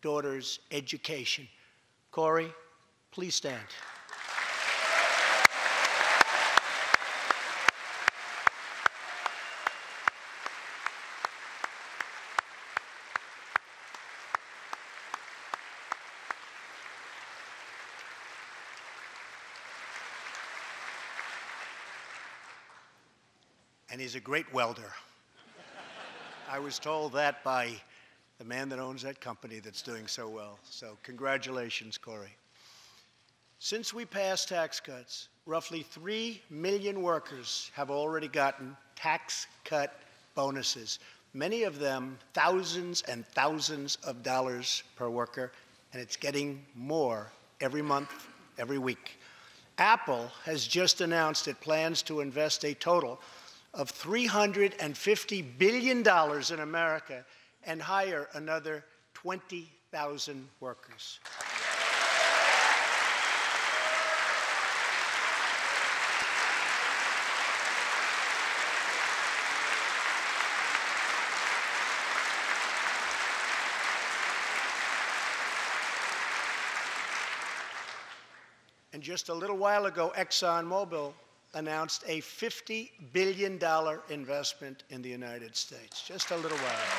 daughter's education. Corey, please stand. And he's a great welder. I was told that by the man that owns that company that's doing so well. So congratulations, Corey. Since we passed tax cuts, roughly 3 million workers have already gotten tax cut bonuses, many of them thousands and thousands of dollars per worker, and it's getting more every month, every week. Apple has just announced it plans to invest a total of $350 billion in America and hire another 20,000 workers. And just a little while ago, ExxonMobil announced a $50 billion investment in the United States, just a little while ago.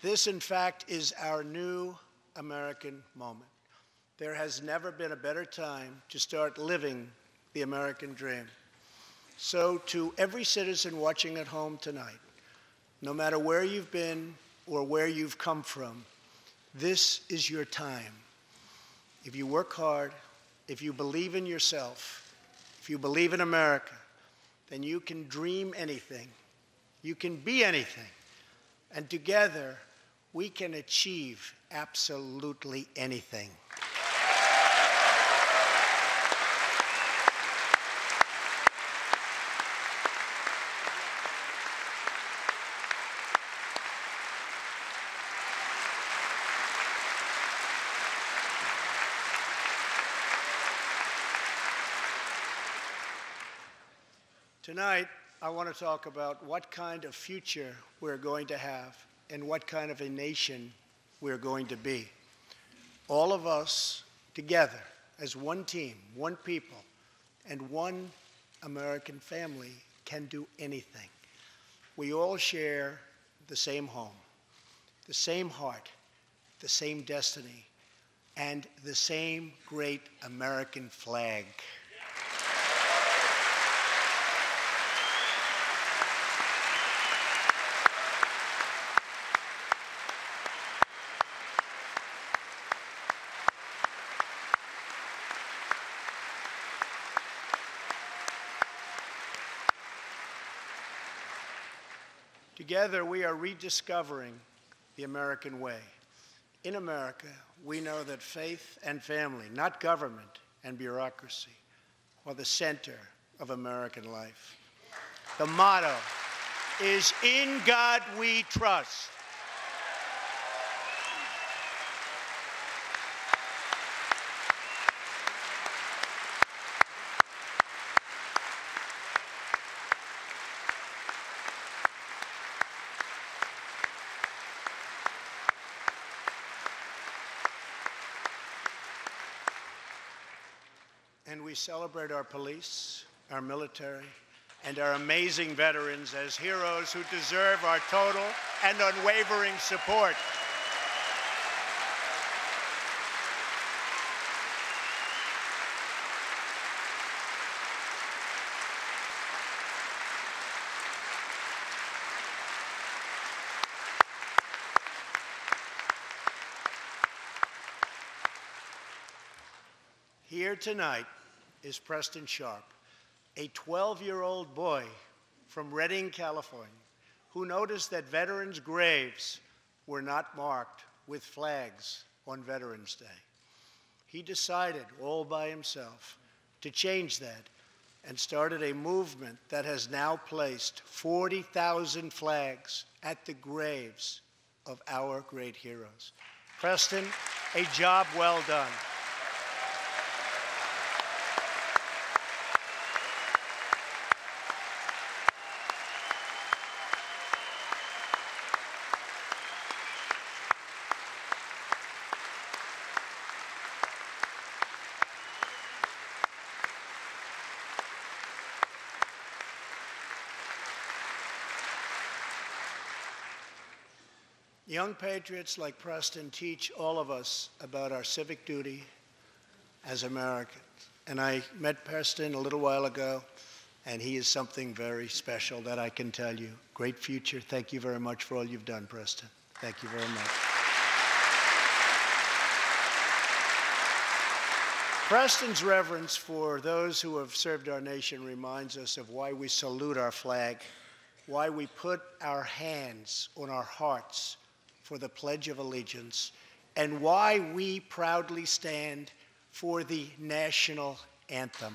This, in fact, is our new American moment. There has never been a better time to start living the American dream. So to every citizen watching at home tonight, no matter where you've been or where you've come from, this is your time. If you work hard, if you believe in yourself, if you believe in America, then you can dream anything. You can be anything. And together, we can achieve absolutely anything. Tonight, I want to talk about what kind of future we're going to have and what kind of a nation we're going to be. All of us together as one team, one people, and one American family can do anything. We all share the same home, the same heart, the same destiny, and the same great American flag. Together, we are rediscovering the American way. In America, we know that faith and family, not government and bureaucracy, are the center of American life. The motto is, "In God we trust." And we celebrate our police, our military, and our amazing veterans as heroes who deserve our total and unwavering support. Here tonight is Preston Sharp, a 12-year-old boy from Redding, California, who noticed that veterans' graves were not marked with flags on Veterans Day. He decided all by himself to change that and started a movement that has now placed 40,000 flags at the graves of our great heroes. Preston, a job well done. Young patriots like Preston teach all of us about our civic duty as Americans. And I met Preston a little while ago, and he is something very special that I can tell you. Great future. Thank you very much for all you've done, Preston. Thank you very much. Preston's reverence for those who have served our nation reminds us of why we salute our flag, why we put our hands on our hearts for the Pledge of Allegiance, and why we proudly stand for the national anthem.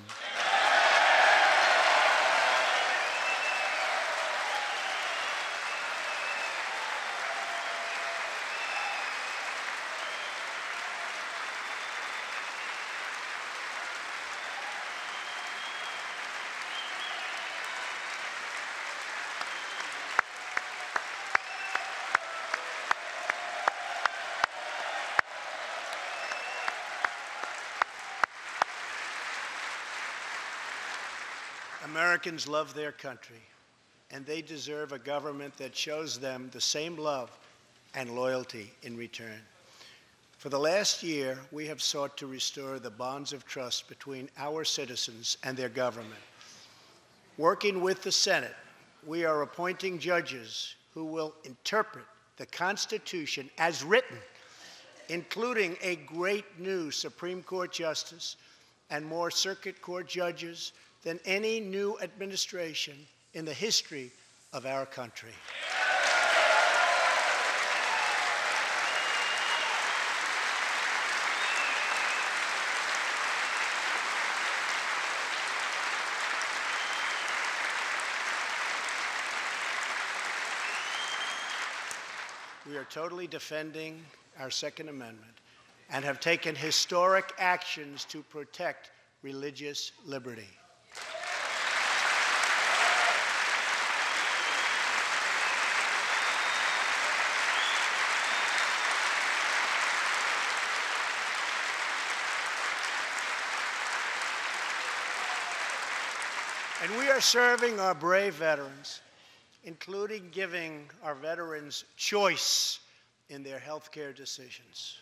Americans love their country, and they deserve a government that shows them the same love and loyalty in return. For the last year, we have sought to restore the bonds of trust between our citizens and their government. Working with the Senate, we are appointing judges who will interpret the Constitution as written, including a great new Supreme Court justice and more circuit court judges than any new administration in the history of our country. We are totally defending our Second Amendment and have taken historic actions to protect religious liberty. And we are serving our brave veterans, including giving our veterans choice in their health care decisions.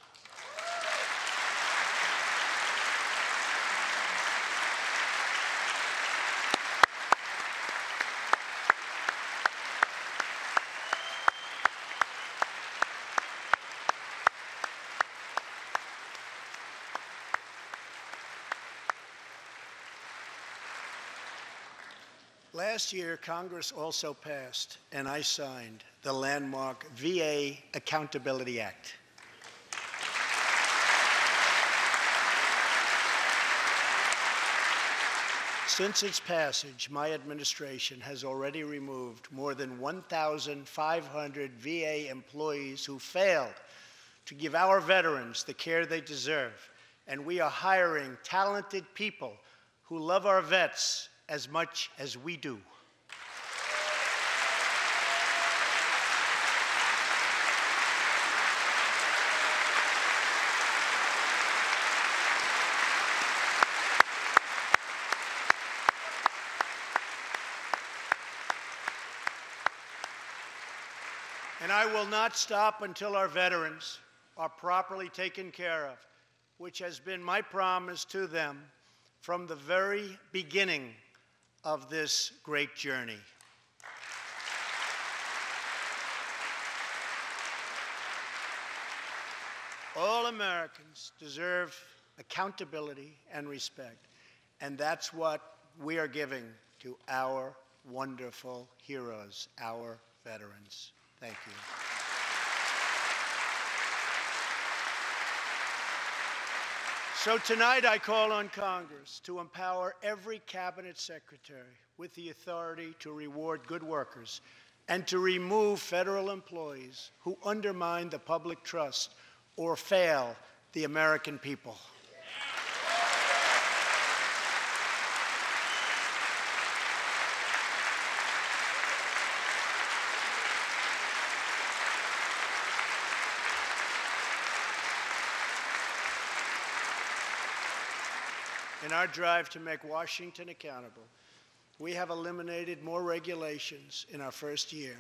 Last year, Congress also passed, and I signed, the landmark VA Accountability Act. Since its passage, my administration has already removed more than 1,500 VA employees who failed to give our veterans the care they deserve, and we are hiring talented people who love our vets as much as we do. And I will not stop until our veterans are properly taken care of, which has been my promise to them from the very beginning of this great journey. All Americans deserve accountability and respect, and that's what we are giving to our wonderful heroes, our veterans. Thank you. So tonight I call on Congress to empower every cabinet secretary with the authority to reward good workers and to remove federal employees who undermine the public trust or fail the American people. In our drive to make Washington accountable, we have eliminated more regulations in our first year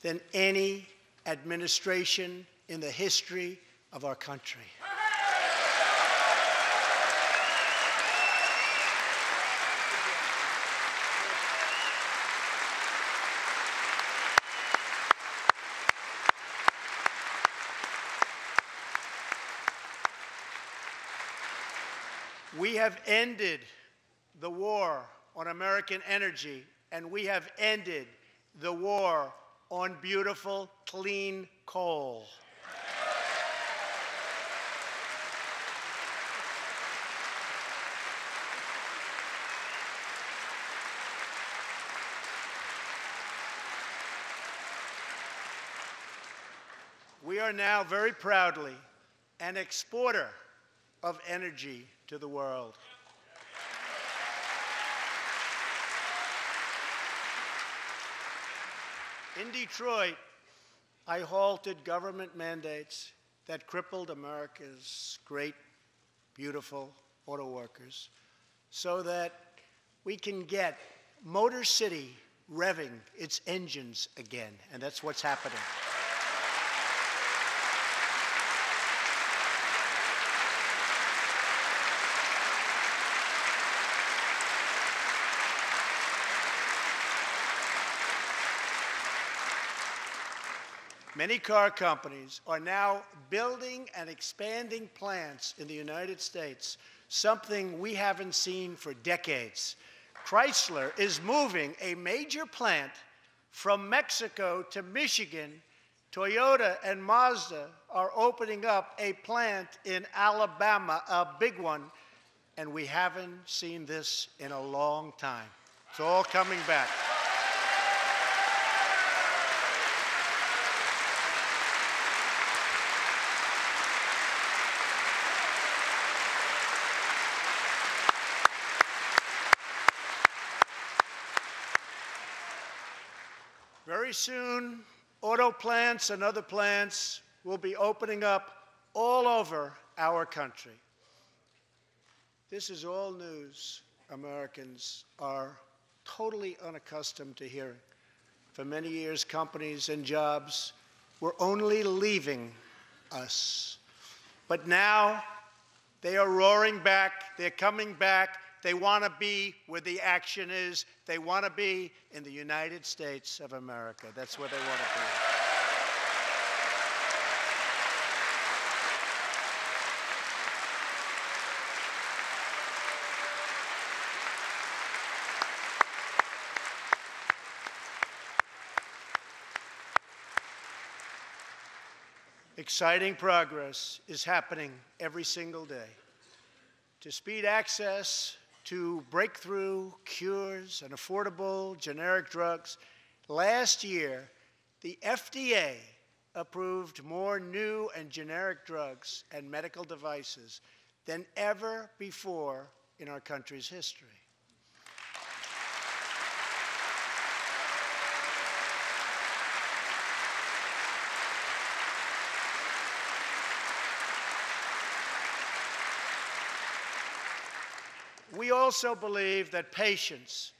than any administration in the history of our country. We have ended the war on American energy, and we have ended the war on beautiful, clean coal. We are now very proudly an exporter of energy to the world. In Detroit, I halted government mandates that crippled America's great, beautiful auto workers so that we can get Motor City revving its engines again, and that's what's happening. Many car companies are now building and expanding plants in the United States, something we haven't seen for decades. Chrysler is moving a major plant from Mexico to Michigan. Toyota and Mazda are opening up a plant in Alabama, a big one, and we haven't seen this in a long time. It's all coming back. Very soon, auto plants and other plants will be opening up all over our country. This is all news Americans are totally unaccustomed to hearing. For many years, companies and jobs were only leaving us. But now, they are roaring back, they're coming back. They want to be where the action is. They want to be in the United States of America. That's where they want to be. Exciting progress is happening every single day. To speed access to breakthrough cures and affordable generic drugs, last year, the FDA approved more new and generic drugs and medical devices than ever before in our country's history. We also believe that patients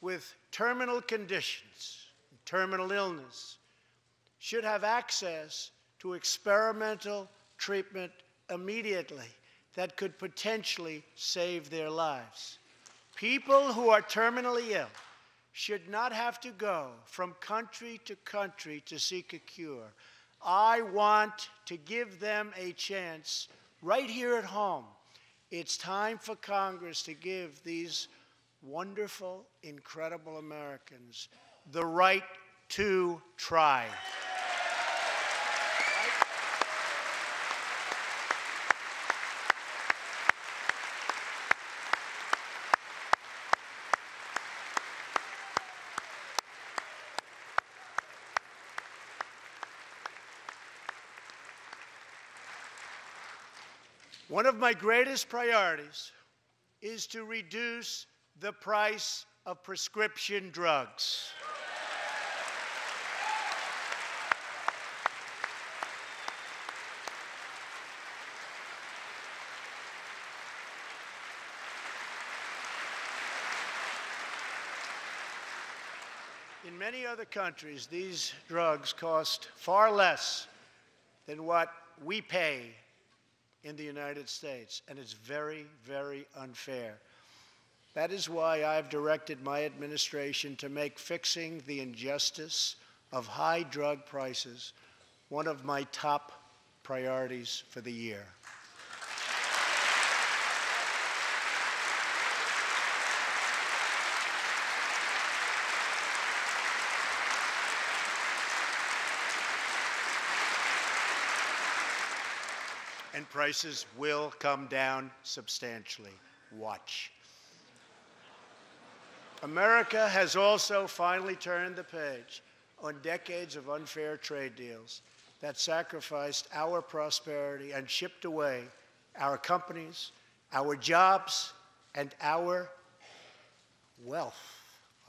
with terminal conditions, terminal illness, should have access to experimental treatment immediately that could potentially save their lives. People who are terminally ill should not have to go from country to seek a cure. I want to give them a chance right here at home. It's time for Congress to give these wonderful, incredible Americans the right to try. One of my greatest priorities is to reduce the price of prescription drugs. In many other countries, these drugs cost far less than what we pay in the United States, and it's very, very unfair. That is why I've directed my administration to make fixing the injustice of high drug prices one of my top priorities for the year. And prices will come down substantially. Watch. America has also finally turned the page on decades of unfair trade deals that sacrificed our prosperity and shipped away our companies, our jobs, and our wealth.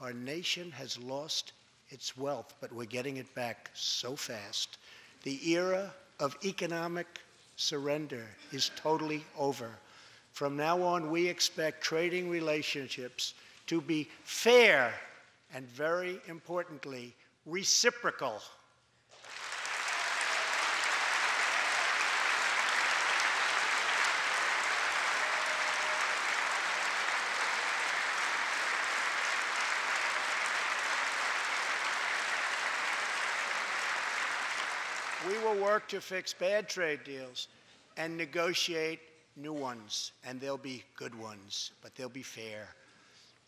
Our nation has lost its wealth, but we're getting it back so fast. The era of economic surrender is totally over. From now on, we expect trading relationships to be fair and, very importantly, reciprocal. We will work to fix bad trade deals and negotiate new ones, and they'll be good ones, but they'll be fair.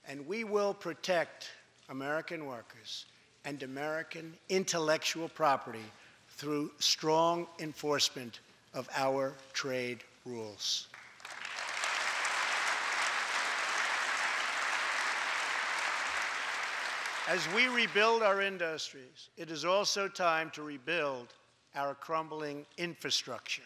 And we will protect American workers and American intellectual property through strong enforcement of our trade rules. As we rebuild our industries, it is also time to rebuild our crumbling infrastructure.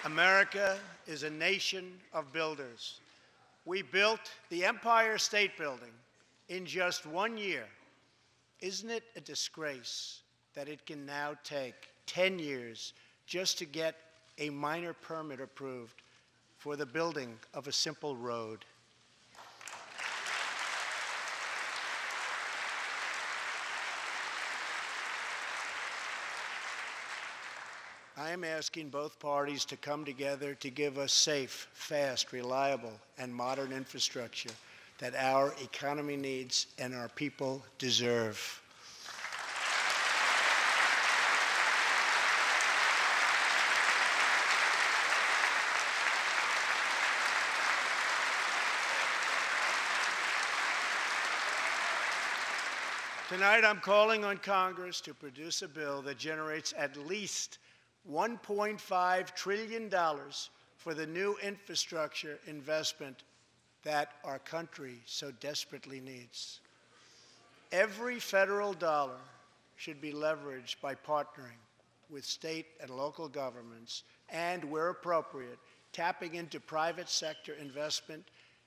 America is a nation of builders. We built the Empire State Building in just 1 year. Isn't it a disgrace that it can now take 10 years just to get a minor permit approved for the building of a simple road? I am asking both parties to come together to give us safe, fast, reliable, and modern infrastructure that our economy needs and our people deserve. Tonight, I'm calling on Congress to produce a bill that generates at least $1.5 trillion for the new infrastructure investment that our country so desperately needs. Every federal dollar should be leveraged by partnering with state and local governments and, where appropriate, tapping into private sector investment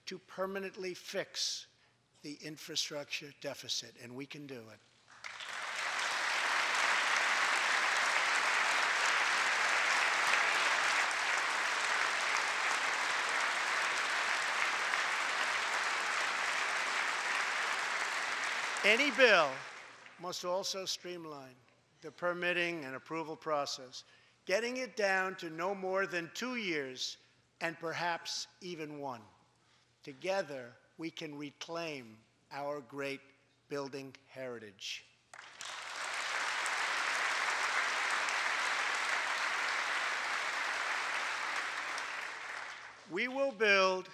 to permanently fix the infrastructure deficit, and we can do it. Any bill must also streamline the permitting and approval process, getting it down to no more than 2 years and perhaps even 1. Together, we can reclaim our great building heritage. We will build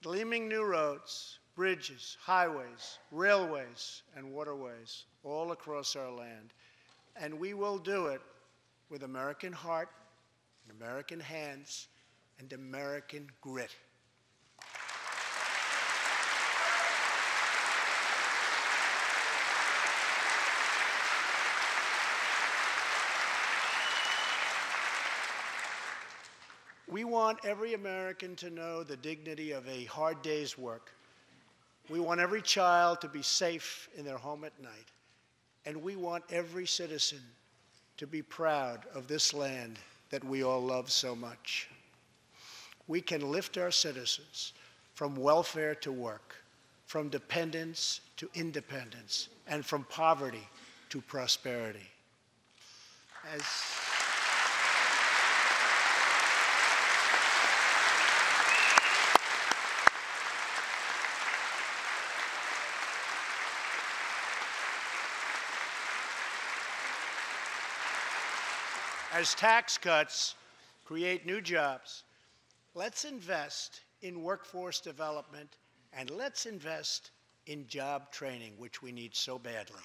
gleaming new roads, bridges, highways, railways, and waterways all across our land. And we will do it with American heart, and American hands, and American grit. We want every American to know the dignity of a hard day's work. We want every child to be safe in their home at night. and we want every citizen to be proud of this land that we all love so much. We can lift our citizens from welfare to work, from dependence to independence, and from poverty to prosperity. As tax cuts create new jobs, let's invest in workforce development, and let's invest in job training, which we need so badly.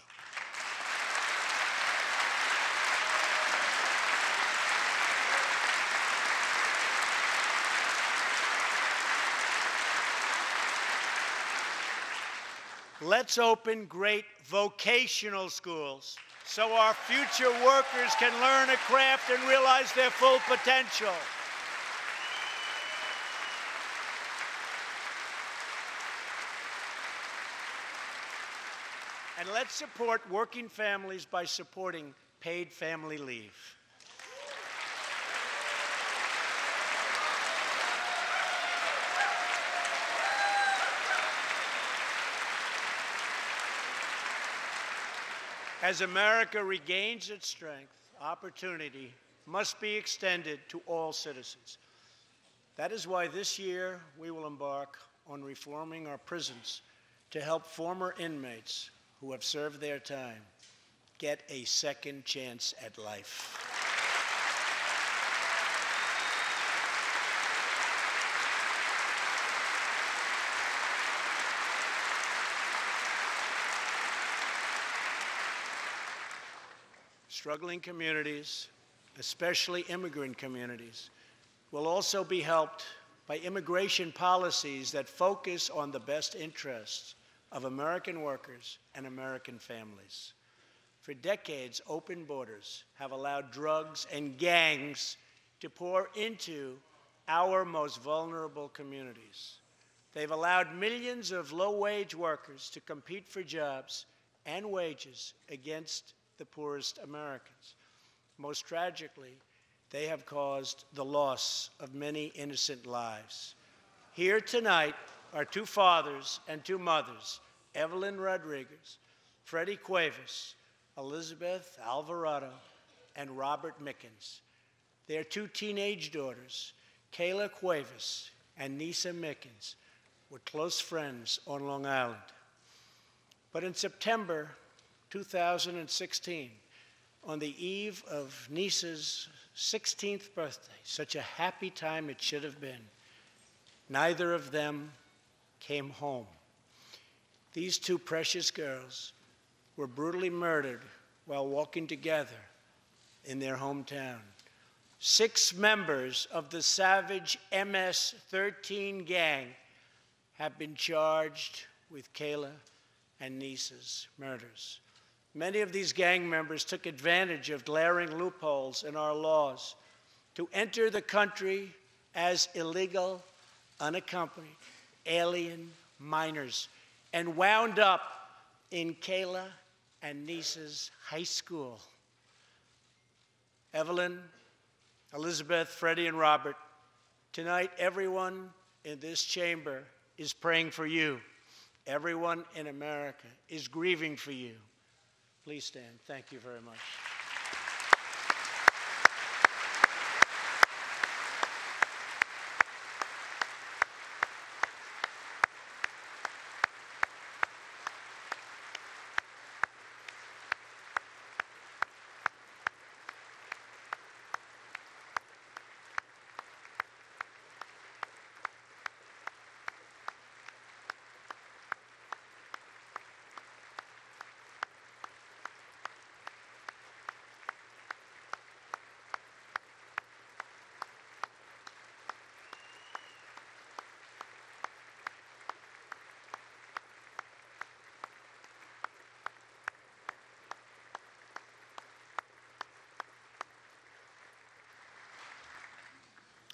Let's open great vocational schools so our future workers can learn a craft and realize their full potential. And let's support working families by supporting paid family leave. As America regains its strength, opportunity must be extended to all citizens. That is why this year we will embark on reforming our prisons to help former inmates who have served their time get a second chance at life. Struggling communities, especially immigrant communities, will also be helped by immigration policies that focus on the best interests of American workers and American families. For decades, open borders have allowed drugs and gangs to pour into our most vulnerable communities. They've allowed millions of low-wage workers to compete for jobs and wages against the poorest Americans. Most tragically, they have caused the loss of many innocent lives. Here tonight are two fathers and two mothers, Evelyn Rodriguez, Freddie Cuevas, Elizabeth Alvarado, and Robert Mickens. Their two teenage daughters, Kayla Cuevas and Nisa Mickens, were close friends on Long Island. But in September 2016, on the eve of Nisa's 16th birthday, such a happy time it should have been, neither of them came home. These two precious girls were brutally murdered while walking together in their hometown. 6 members of the savage MS-13 gang have been charged with Kayla and Nisa's murders. Many of these gang members took advantage of glaring loopholes in our laws to enter the country as illegal, unaccompanied, alien minors and wound up in Kayla and Nisa's high school. Evelyn, Elizabeth, Freddie, and Robert, tonight everyone in this chamber is praying for you. Everyone in America is grieving for you. Please stand. Thank you very much.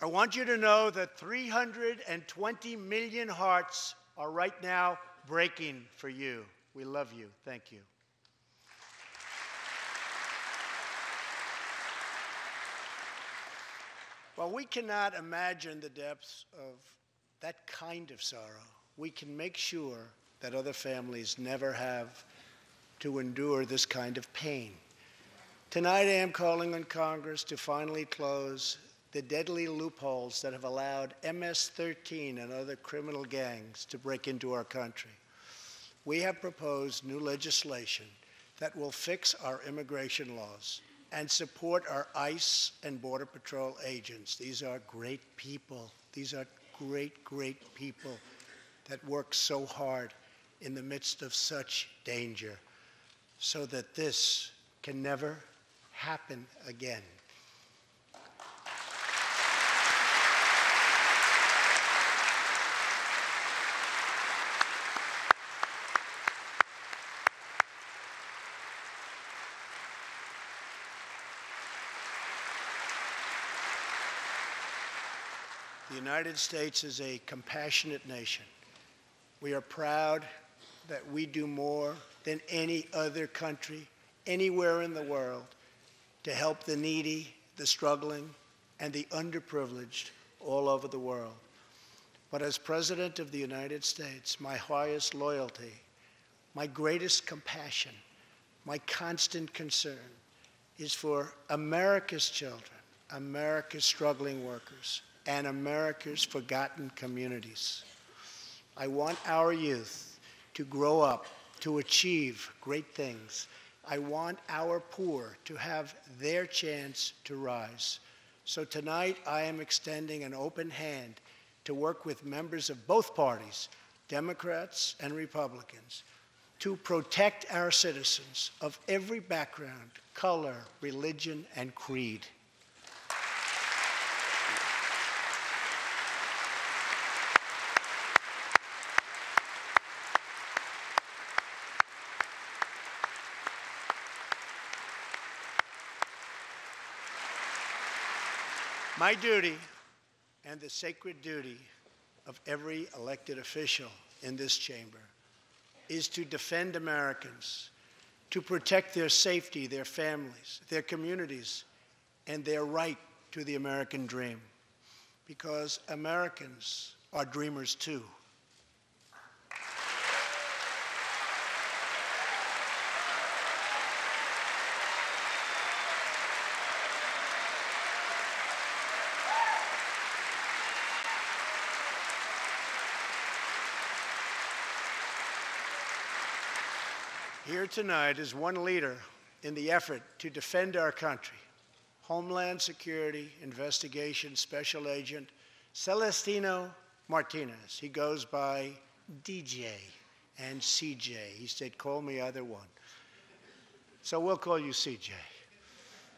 I want you to know that 320 million hearts are right now breaking for you. We love you. Thank you. While we cannot imagine the depths of that kind of sorrow, we can make sure that other families never have to endure this kind of pain. Tonight I am calling on Congress to finally close the deadly loopholes that have allowed MS-13 and other criminal gangs to break into our country. We have proposed new legislation that will fix our immigration laws and support our ICE and Border Patrol agents. These are great people. These are great, great people that work so hard in the midst of such danger so that this can never happen again. The United States is a compassionate nation. We are proud that we do more than any other country anywhere in the world to help the needy, the struggling, and the underprivileged all over the world. But as President of the United States, my highest loyalty, my greatest compassion, my constant concern is for America's children, America's struggling workers, and America's forgotten communities. I want our youth to grow up, to achieve great things. I want our poor to have their chance to rise. So tonight I am extending an open hand to work with members of both parties, Democrats and Republicans, to protect our citizens of every background, color, religion, and creed. My duty, and the sacred duty of every elected official in this chamber, is to defend Americans, to protect their safety, their families, their communities, and their right to the American dream. Because Americans are dreamers too. Here tonight is one leader in the effort to defend our country, Homeland Security Investigation Special Agent Celestino Martinez. He goes by DJ and CJ. He said, call me either one. So we'll call you CJ.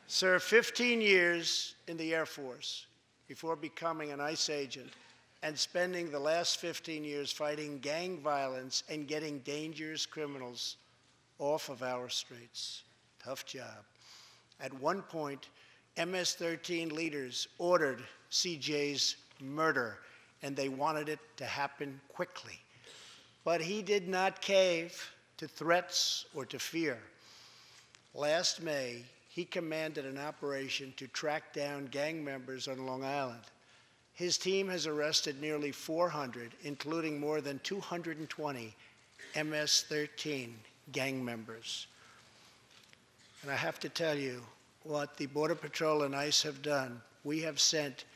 Served 15 years in the Air Force before becoming an ICE agent and spending the last 15 years fighting gang violence and getting dangerous criminals off of our streets. Tough job. At one point, MS-13 leaders ordered CJ's murder, and they wanted it to happen quickly. But he did not cave to threats or to fear. Last May, he commanded an operation to track down gang members on Long Island. His team has arrested nearly 400, including more than 220 MS-13 gang members. And I have to tell you what the Border Patrol and ICE have done. We have sent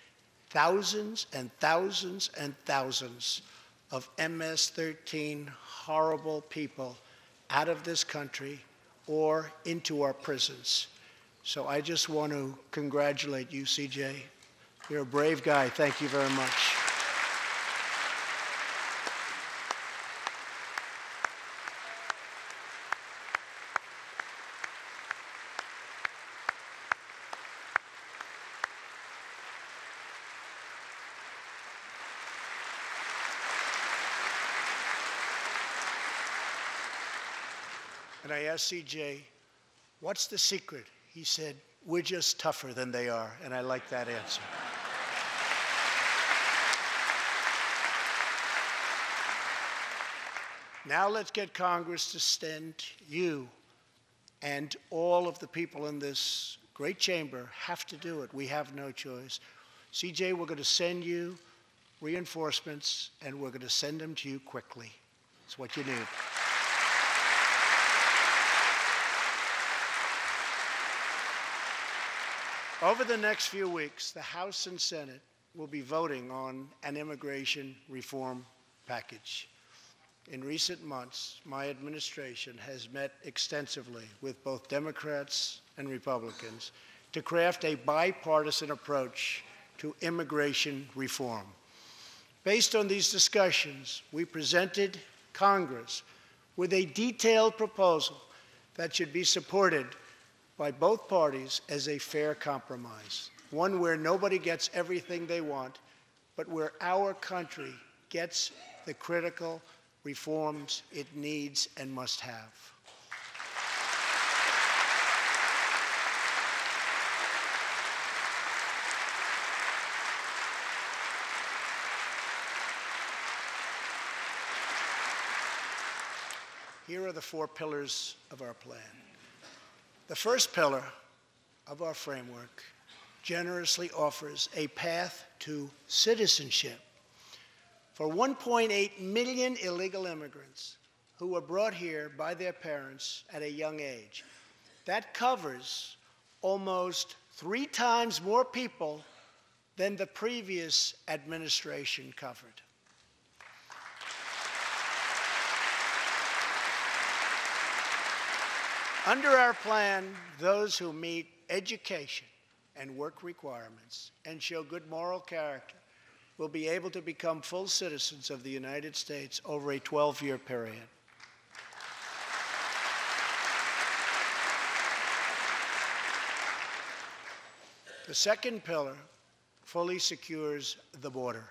thousands and thousands and thousands of MS-13 horrible people out of this country or into our prisons. So I just want to congratulate you, CJ. You're a brave guy. Thank you very much. And I asked CJ, what's the secret? He said, we're just tougher than they are. And I like that answer. Now let's get Congress to stand. You and all of the people in this great chamber have to do it. We have no choice. CJ, we're going to send you reinforcements, and we're going to send them to you quickly. It's what you need. Over the next few weeks, the House and Senate will be voting on an immigration reform package. In recent months, my administration has met extensively with both Democrats and Republicans to craft a bipartisan approach to immigration reform. Based on these discussions, we presented Congress with a detailed proposal that should be supported by both parties as a fair compromise, one where nobody gets everything they want, but where our country gets the critical reforms it needs and must have. Here are the 4 pillars of our plan. The first pillar of our framework generously offers a path to citizenship for 1.8 million illegal immigrants who were brought here by their parents at a young age. That covers almost 3 times more people than the previous administration covered. Under our plan, those who meet education and work requirements and show good moral character will be able to become full citizens of the United States over a 12-year period. The second pillar fully secures the border.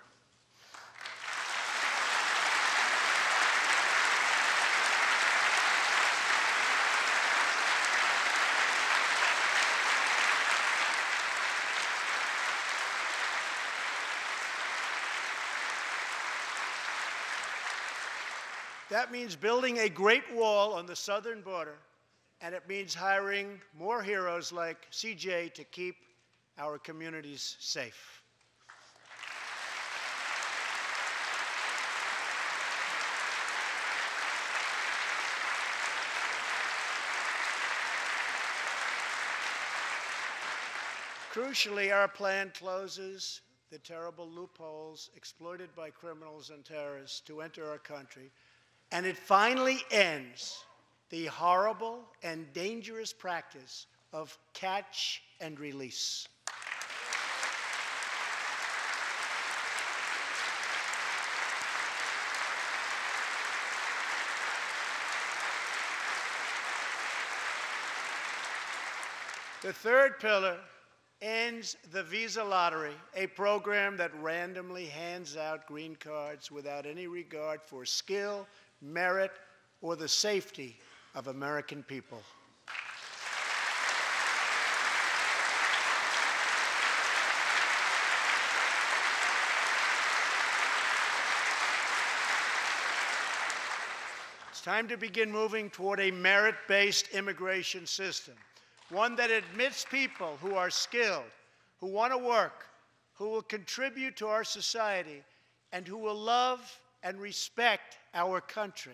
That means building a great wall on the southern border, and it means hiring more heroes like CJ to keep our communities safe. Crucially, our plan closes the terrible loopholes exploited by criminals and terrorists to enter our country, and it finally ends the horrible and dangerous practice of catch and release. The third pillar ends the visa lottery, a program that randomly hands out green cards without any regard for skill, merit, or the safety of American people. It's time to begin moving toward a merit-based immigration system, one that admits people who are skilled, who want to work, who will contribute to our society, and who will love and respect our country.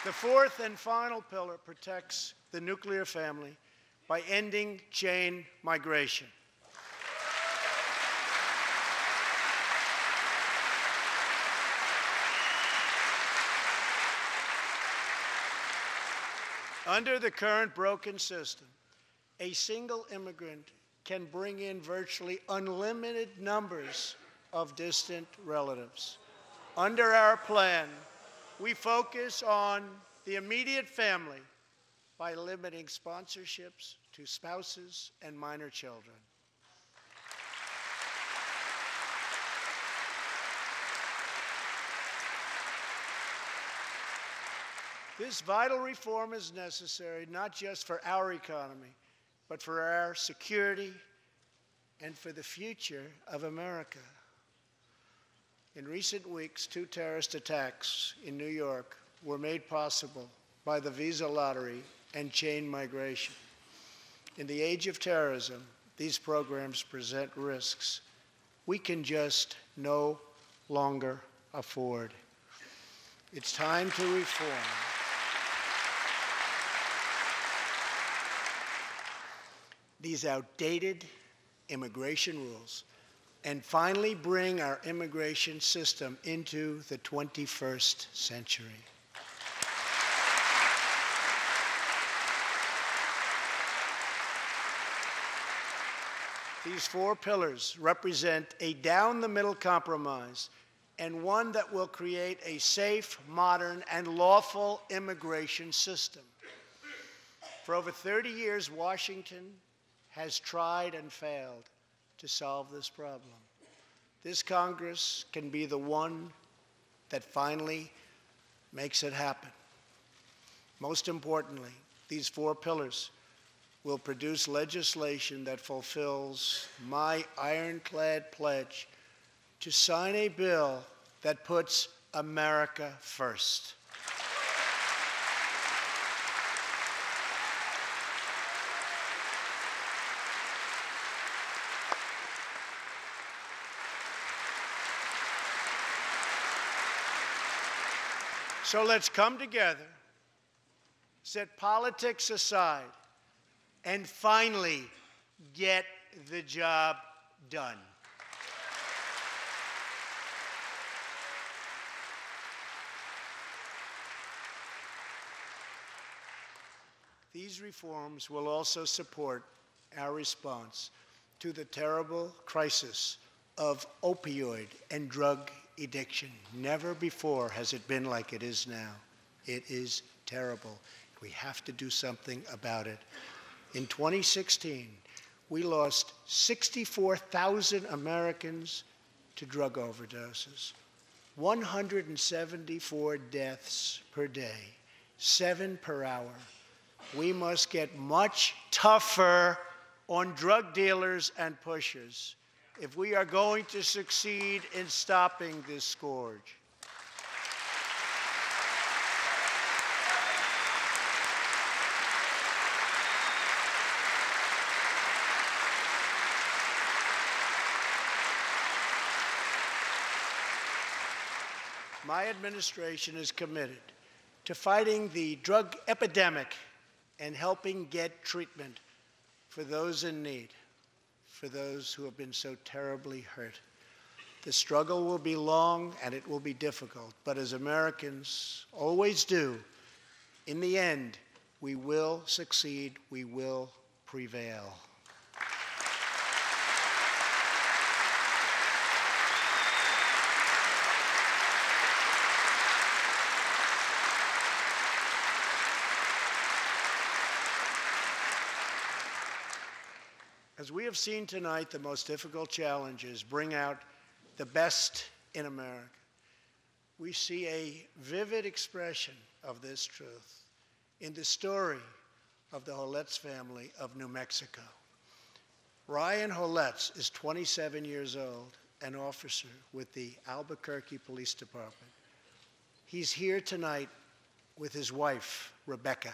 The fourth and final pillar protects the nuclear family by ending chain migration. Under the current broken system, a single immigrant can bring in virtually unlimited numbers of distant relatives. Under our plan, we focus on the immediate family by limiting sponsorships to spouses and minor children. This vital reform is necessary not just for our economy, but for our security and for the future of America. In recent weeks, 2 terrorist attacks in New York were made possible by the visa lottery and chain migration. In the age of terrorism, these programs present risks we can just no longer afford. It's time to reform. These outdated immigration rules and finally bring our immigration system into the 21st century. These 4 pillars represent a down-the-middle compromise and one that will create a safe, modern, and lawful immigration system. For over 30 years, Washington has tried and failed to solve this problem. This Congress can be the one that finally makes it happen. Most importantly, these 4 pillars will produce legislation that fulfills my ironclad pledge to sign a bill that puts America first. So let's come together, set politics aside, and finally get the job done. These reforms will also support our response to the terrible crisis of opioid and drug addiction. Never before has it been like it is now. It is terrible. We have to do something about it. In 2016, we lost 64,000 Americans to drug overdoses, 174 deaths per day, 7 per hour. We must get much tougher on drug dealers and pushers if we are going to succeed in stopping this scourge. My administration is committed to fighting the drug epidemic and helping get treatment for those in need, for those who have been so terribly hurt. The struggle will be long and it will be difficult, but as Americans always do, in the end, we will succeed, we will prevail. As we have seen tonight, the most difficult challenges bring out the best in America. We see a vivid expression of this truth in the story of the Holetz family of New Mexico. Ryan Holetz is 27 years old, an officer with the Albuquerque Police Department. He's here tonight with his wife, Rebecca.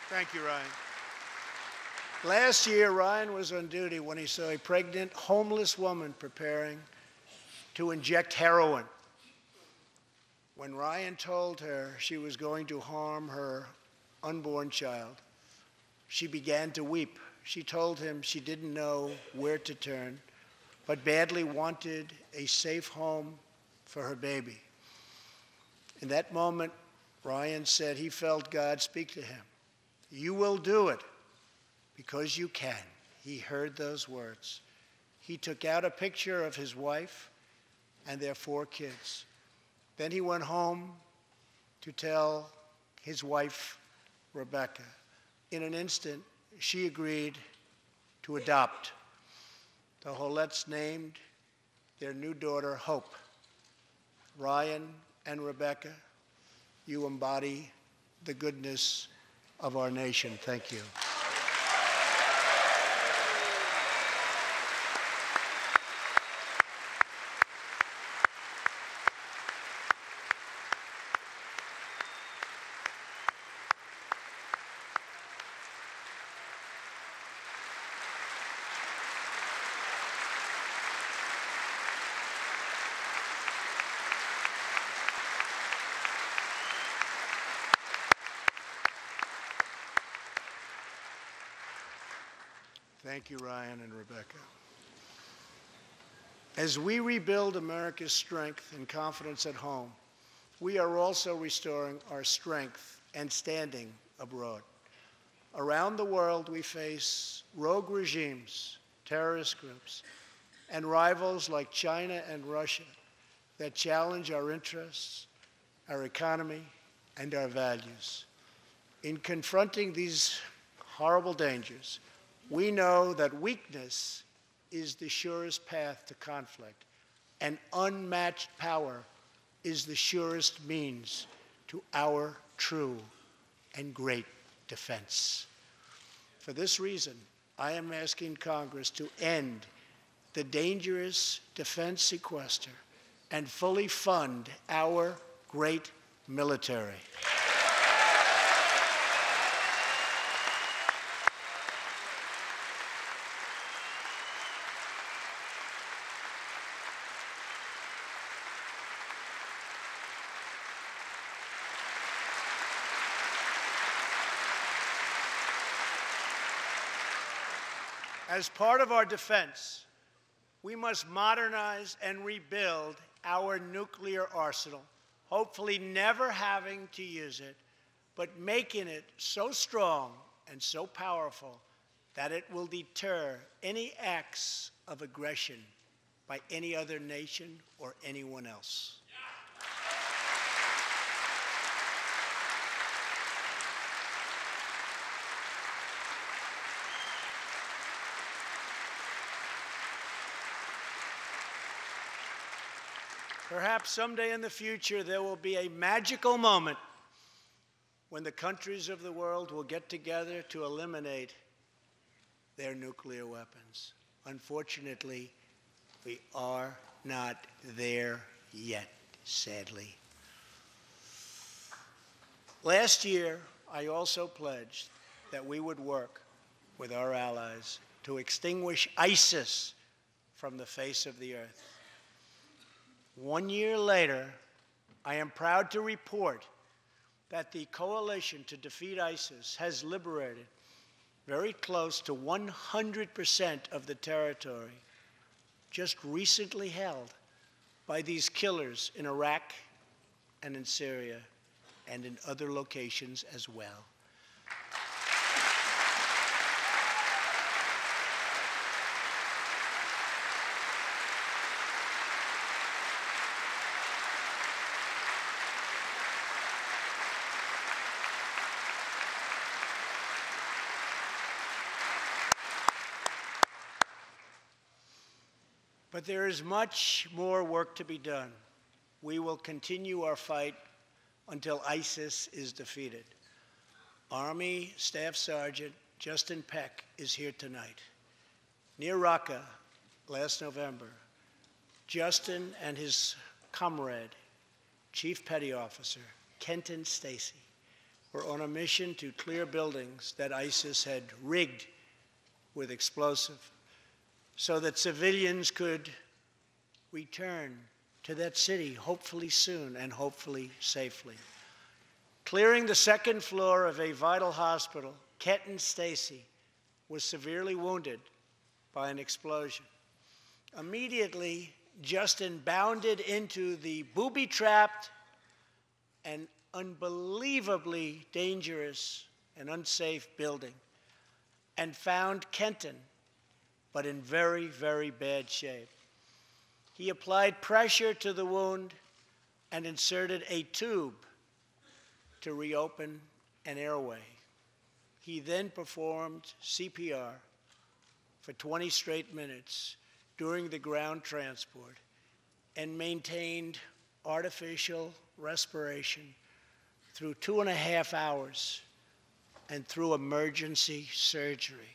Thank you, Ryan. Last year, Ryan was on duty when he saw a pregnant, homeless woman preparing to inject heroin. When Ryan told her she was going to harm her unborn child, she began to weep. She told him she didn't know where to turn, but badly wanted a safe home for her baby. In that moment, Ryan said he felt God speak to him. You will do it because you can. He heard those words. He took out a picture of his wife and their 4 kids. Then he went home to tell his wife, Rebecca, In an instant, she agreed to adopt. The Hollettes named their new daughter Hope. Ryan and Rebecca, you embody the goodness of our nation. Thank you. Thank you, Ryan and Rebecca. As we rebuild America's strength and confidence at home, we are also restoring our strength and standing abroad. Around the world, we face rogue regimes, terrorist groups, and rivals like China and Russia that challenge our interests, our economy, and our values. In confronting these horrible dangers, we know that weakness is the surest path to conflict, and unmatched power is the surest means to our true and great defense. For this reason, I am asking Congress to end the dangerous defense sequester and fully fund our great military. As part of our defense, we must modernize and rebuild our nuclear arsenal, hopefully never having to use it, but making it so strong and so powerful that it will deter any acts of aggression by any other nation or anyone else. Perhaps someday in the future there will be a magical moment when the countries of the world will get together to eliminate their nuclear weapons. Unfortunately, we are not there yet, sadly. Last year, I also pledged that we would work with our allies to extinguish ISIS from the face of the earth. 1 year later, I am proud to report that the coalition to defeat ISIS has liberated very close to 100% of the territory just recently held by these killers in Iraq and in Syria and in other locations as well. But there is much more work to be done. We will continue our fight until ISIS is defeated. Army Staff Sergeant Justin Peck is here tonight. Near Raqqa last November, Justin and his comrade, Chief Petty Officer Kenton Stacy, were on a mission to clear buildings that ISIS had rigged with explosive, so that civilians could return to that city, hopefully soon and hopefully safely. Clearing the second floor of a vital hospital, Kenton Stacy was severely wounded by an explosion. Immediately, Justin bounded into the booby-trapped and unbelievably dangerous and unsafe building and found Kenton, but in very, very bad shape. He applied pressure to the wound and inserted a tube to reopen an airway. He then performed CPR for 20 straight minutes during the ground transport and maintained artificial respiration through 2.5 hours and through emergency surgery.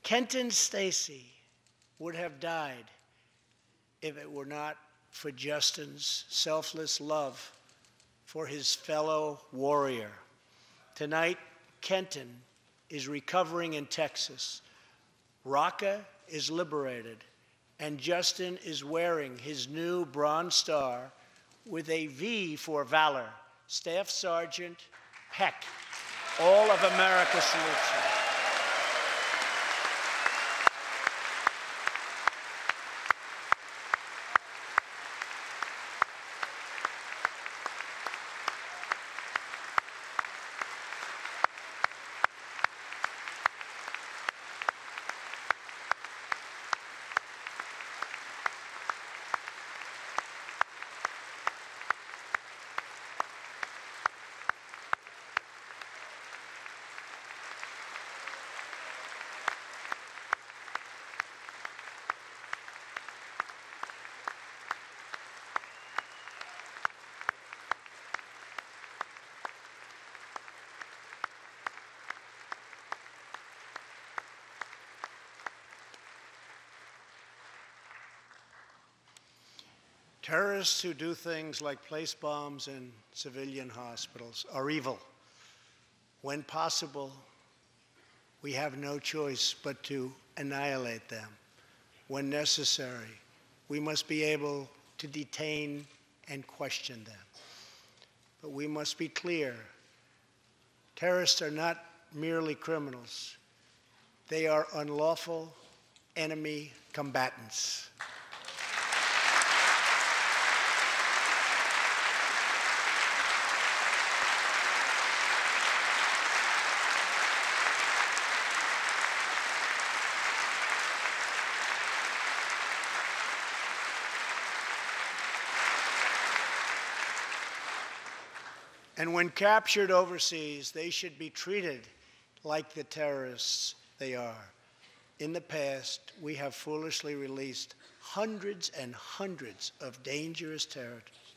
Kenton Stacy would have died if it were not for Justin's selfless love for his fellow warrior. Tonight, Kenton is recovering in Texas. Raqqa is liberated, and Justin is wearing his new Bronze Star with a V for valor. Staff Sergeant Peck, all of America salutes you. Terrorists who do things like place bombs in civilian hospitals are evil. When possible, we have no choice but to annihilate them. When necessary, we must be able to detain and question them. But we must be clear, terrorists are not merely criminals. They are unlawful enemy combatants. And when captured overseas, they should be treated like the terrorists they are. In the past, we have foolishly released hundreds and hundreds of dangerous terrorists,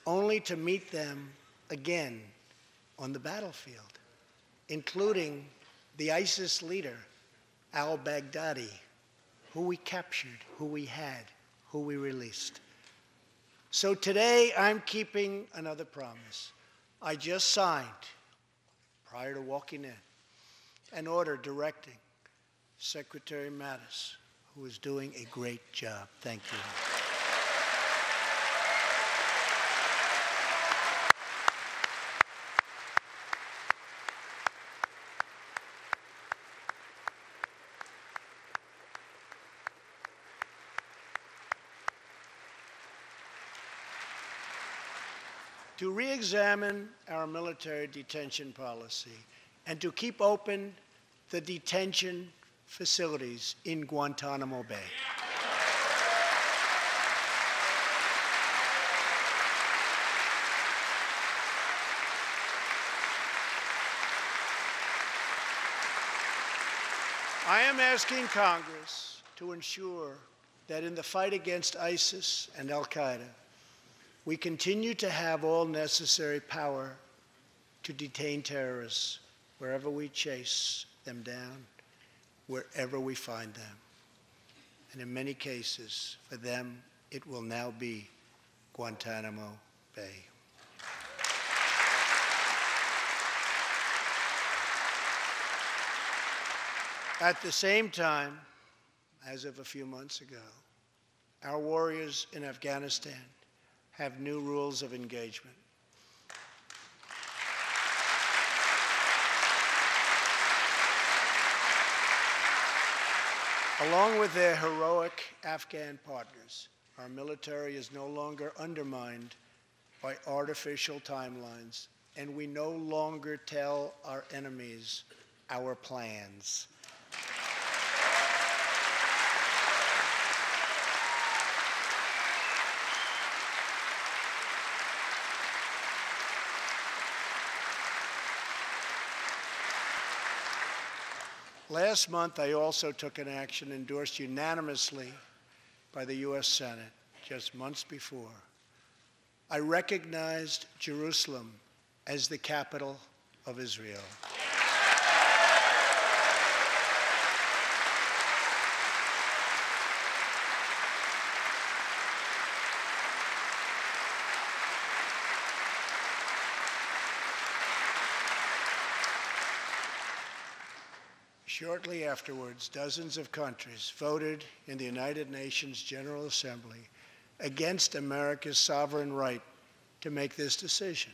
only to meet them again on the battlefield, including the ISIS leader, al-Baghdadi, who we captured, who we had, who we released. So today, I'm keeping another promise. I just signed, prior to walking in, an order directing Secretary Mattis, who is doing a great job. Thank you. To re-examine our military detention policy and to keep open the detention facilities in Guantanamo Bay. I am asking Congress to ensure that in the fight against ISIS and al-Qaeda, we continue to have all necessary power to detain terrorists wherever we chase them down, wherever we find them. And in many cases, for them, it will now be Guantanamo Bay. At the same time, as of a few months ago, our warriors in Afghanistan have new rules of engagement. Along with their heroic Afghan partners, our military is no longer undermined by artificial timelines, and we no longer tell our enemies our plans. Last month, I also took an action endorsed unanimously by the U.S. Senate just months before. I recognized Jerusalem as the capital of Israel. Shortly afterwards, dozens of countries voted in the United Nations General Assembly against America's sovereign right to make this decision.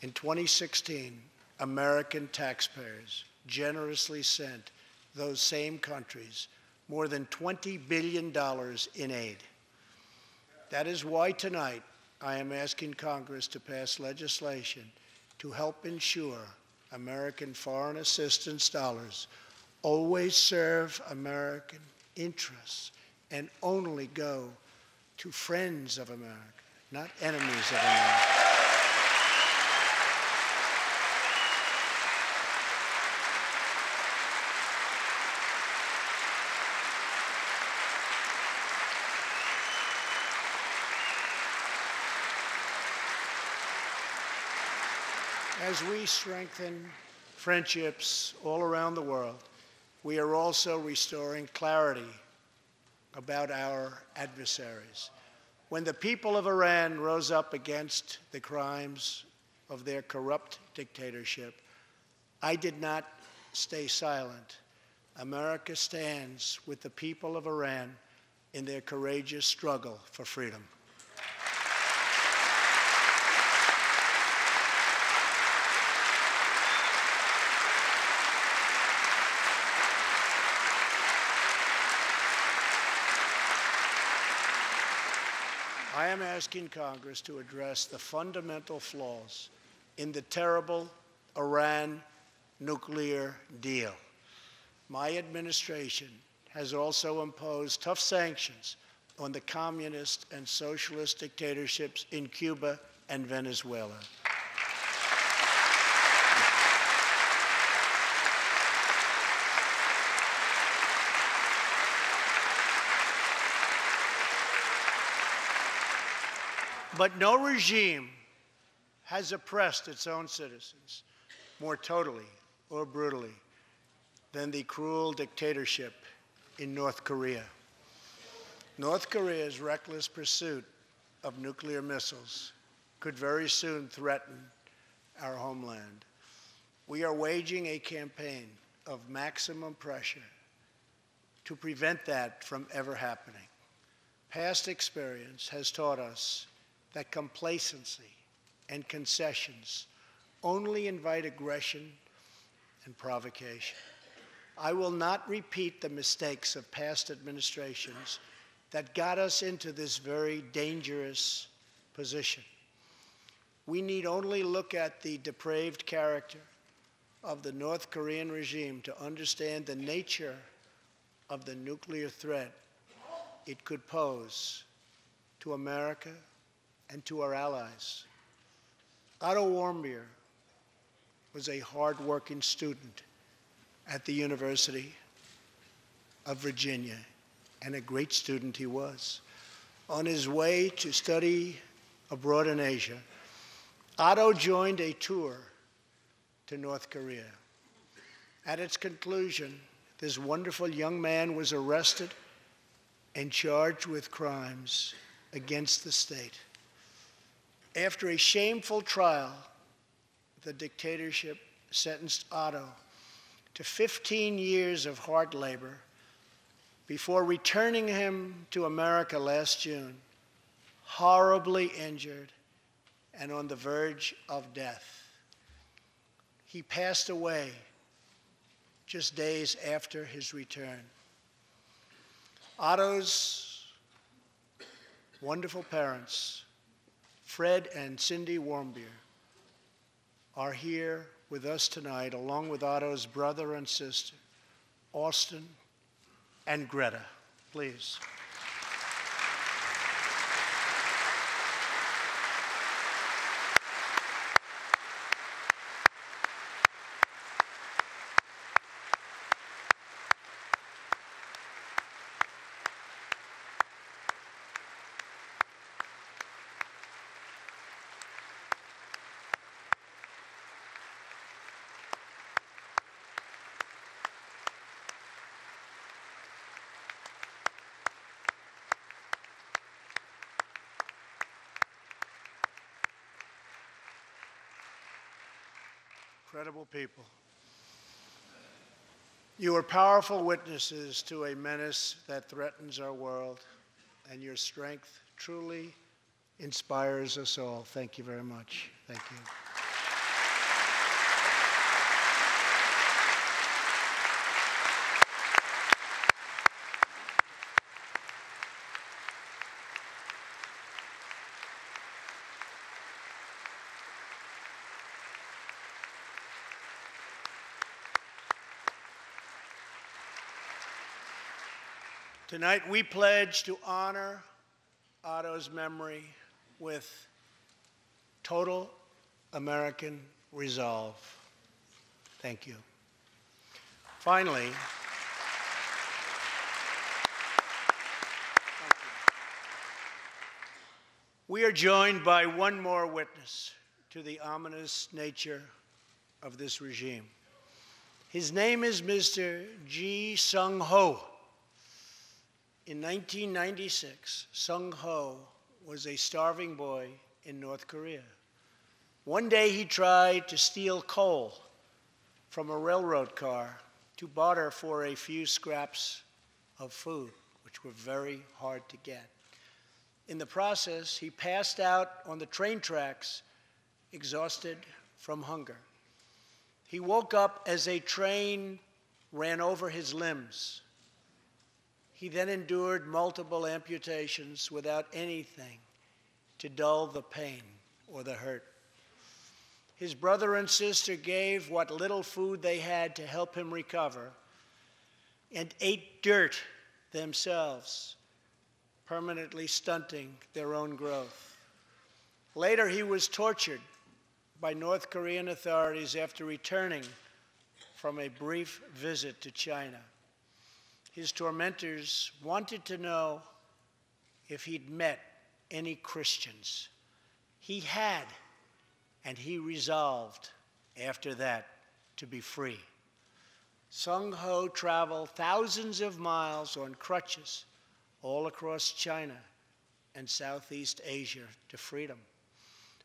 In 2016, American taxpayers generously sent those same countries more than $20 billion in aid. That is why tonight I am asking Congress to pass legislation to help ensure American foreign assistance dollars always serve American interests and only go to friends of America, not enemies of America. As we strengthen friendships all around the world, we are also restoring clarity about our adversaries. When the people of Iran rose up against the crimes of their corrupt dictatorship, I did not stay silent. America stands with the people of Iran in their courageous struggle for freedom. I am asking Congress to address the fundamental flaws in the terrible Iran nuclear deal. My administration has also imposed tough sanctions on the communist and socialist dictatorships in Cuba and Venezuela. But no regime has oppressed its own citizens more totally or brutally than the cruel dictatorship in North Korea. North Korea's reckless pursuit of nuclear missiles could very soon threaten our homeland. We are waging a campaign of maximum pressure to prevent that from ever happening. Past experience has taught us that complacency and concessions only invite aggression and provocation. I will not repeat the mistakes of past administrations that got us into this very dangerous position. We need only look at the depraved character of the North Korean regime to understand the nature of the nuclear threat it could pose to America and to our allies. Otto Warmbier was a hard-working student at the University of Virginia, and a great student he was. On his way to study abroad in Asia, Otto joined a tour to North Korea. At its conclusion, this wonderful young man was arrested and charged with crimes against the state. After a shameful trial, the dictatorship sentenced Otto to 15 years of hard labor before returning him to America last June, horribly injured and on the verge of death. He passed away just days after his return. Otto's wonderful parents, Fred and Cindy Warmbier, are here with us tonight, along with Otto's brother and sister, Austin and Greta. Please. incredible people. You are powerful witnesses to a menace that threatens our world, and your strength truly inspires us all. Thank you very much. Thank you. Tonight, we pledge to honor Otto's memory with total American resolve. Thank you. Finally, we are joined by one more witness to the ominous nature of this regime. His name is Mr. Ji Sung-ho. In 1996, Sung-ho was a starving boy in North Korea. One day he tried to steal coal from a railroad car to barter for a few scraps of food, which were very hard to get. In the process, he passed out on the train tracks, exhausted from hunger. He woke up as a train ran over his limbs. He then endured multiple amputations without anything to dull the pain or the hurt. His brother and sister gave what little food they had to help him recover and ate dirt themselves, permanently stunting their own growth. Later, he was tortured by North Korean authorities after returning from a brief visit to China. His tormentors wanted to know if he'd met any Christians. He had, and he resolved after that to be free. Sung-ho traveled thousands of miles on crutches all across China and Southeast Asia to freedom.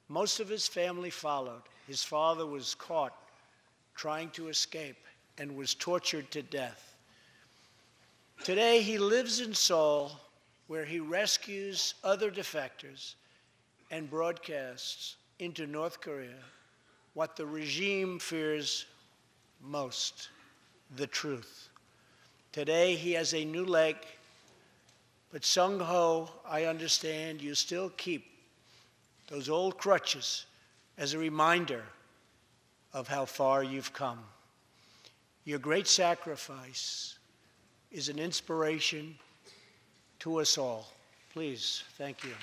Most of his family followed. His father was caught trying to escape and was tortured to death. Today, he lives in Seoul, where he rescues other defectors and broadcasts into North Korea what the regime fears most, the truth. Today, he has a new leg, but Sung-ho, I understand you still keep those old crutches as a reminder of how far you've come. Your great sacrifice is an inspiration to us all. Please, thank you.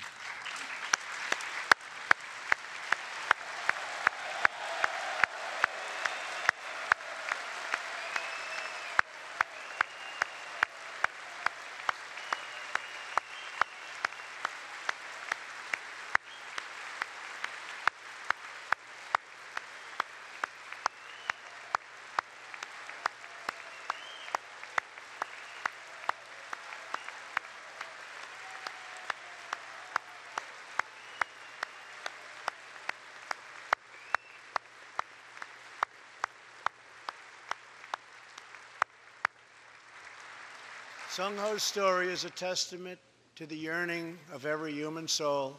Sung-ho's story is a testament to the yearning of every human soul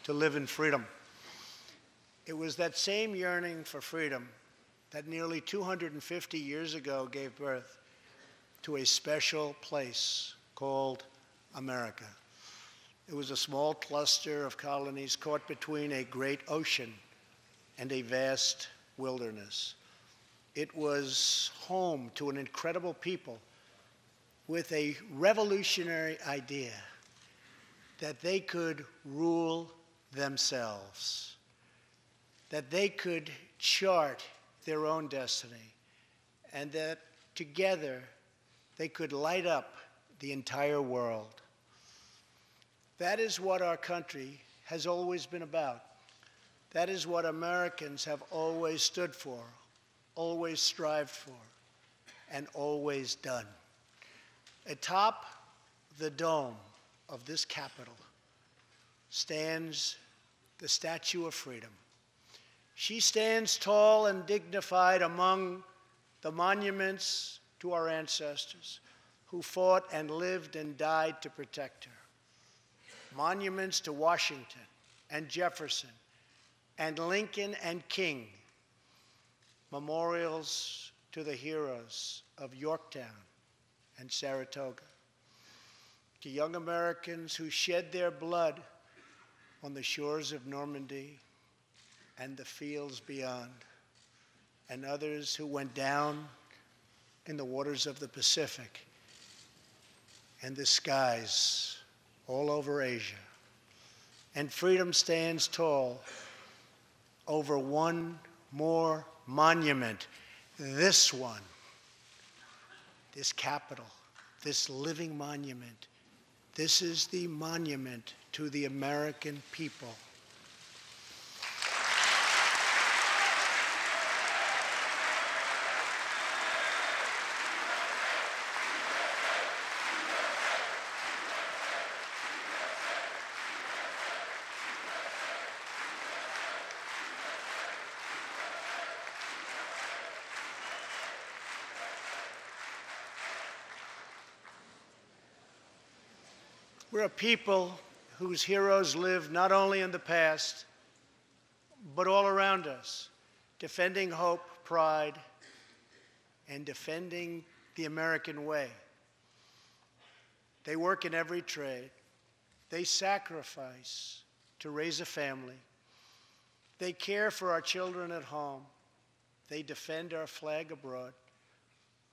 to live in freedom. It was that same yearning for freedom that nearly 250 years ago gave birth to a special place called America. It was a small cluster of colonies caught between a great ocean and a vast wilderness. It was home to an incredible people with a revolutionary idea that they could rule themselves, that they could chart their own destiny, and that together they could light up the entire world. That is what our country has always been about. That is what Americans have always stood for, always strived for, and always done. Atop the dome of this Capitol stands the Statue of Freedom. She stands tall and dignified among the monuments to our ancestors who fought and lived and died to protect her. Monuments to Washington and Jefferson and Lincoln and King. Memorials to the heroes of Yorktown and Saratoga. To young Americans who shed their blood on the shores of Normandy and the fields beyond, and others who went down in the waters of the Pacific and the skies all over Asia. And freedom stands tall over one more monument, this one, this Capitol, this living monument. This is the monument to the American people. We're a people whose heroes live not only in the past, but all around us, defending hope, pride, and defending the American way. They work in every trade. They sacrifice to raise a family. They care for our children at home. They defend our flag abroad.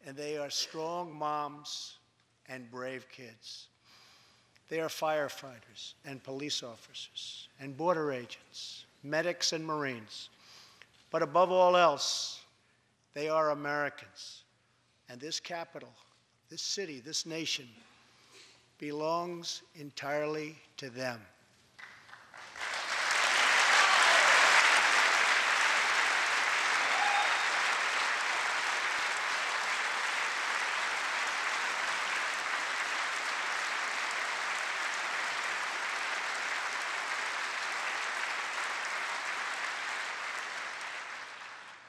And they are strong moms and brave kids. They are firefighters and police officers and border agents, medics and Marines. But above all else, they are Americans. And this capital, this city, this nation belongs entirely to them.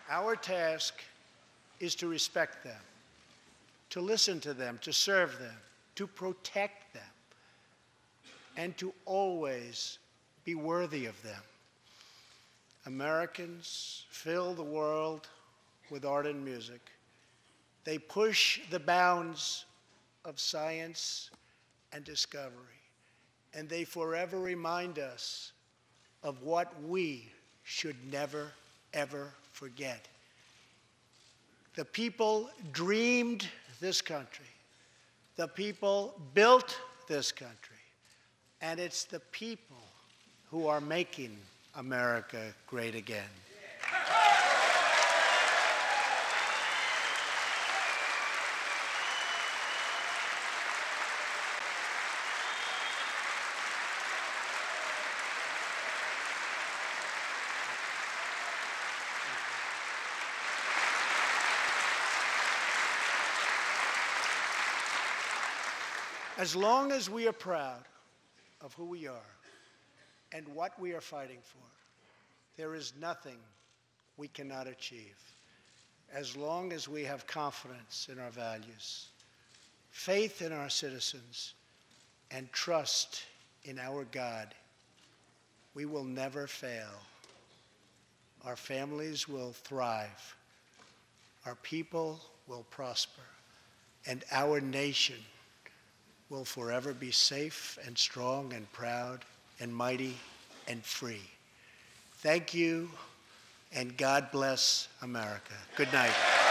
Our task is to respect them, to listen to them, to serve them, to protect them, and to always be worthy of them. Americans fill the world with art and music. They push the bounds of science and discovery, and they forever remind us of what we should never, ever forget. The people dreamed this country. The people built this country. And it's the people who are making America great again. As long as we are proud of who we are and what we are fighting for, there is nothing we cannot achieve. As long as we have confidence in our values, faith in our citizens, and trust in our God, we will never fail. Our families will thrive. Our people will prosper. And our nation will forever be safe and strong and proud and mighty and free. Thank you, and God bless America. Good night.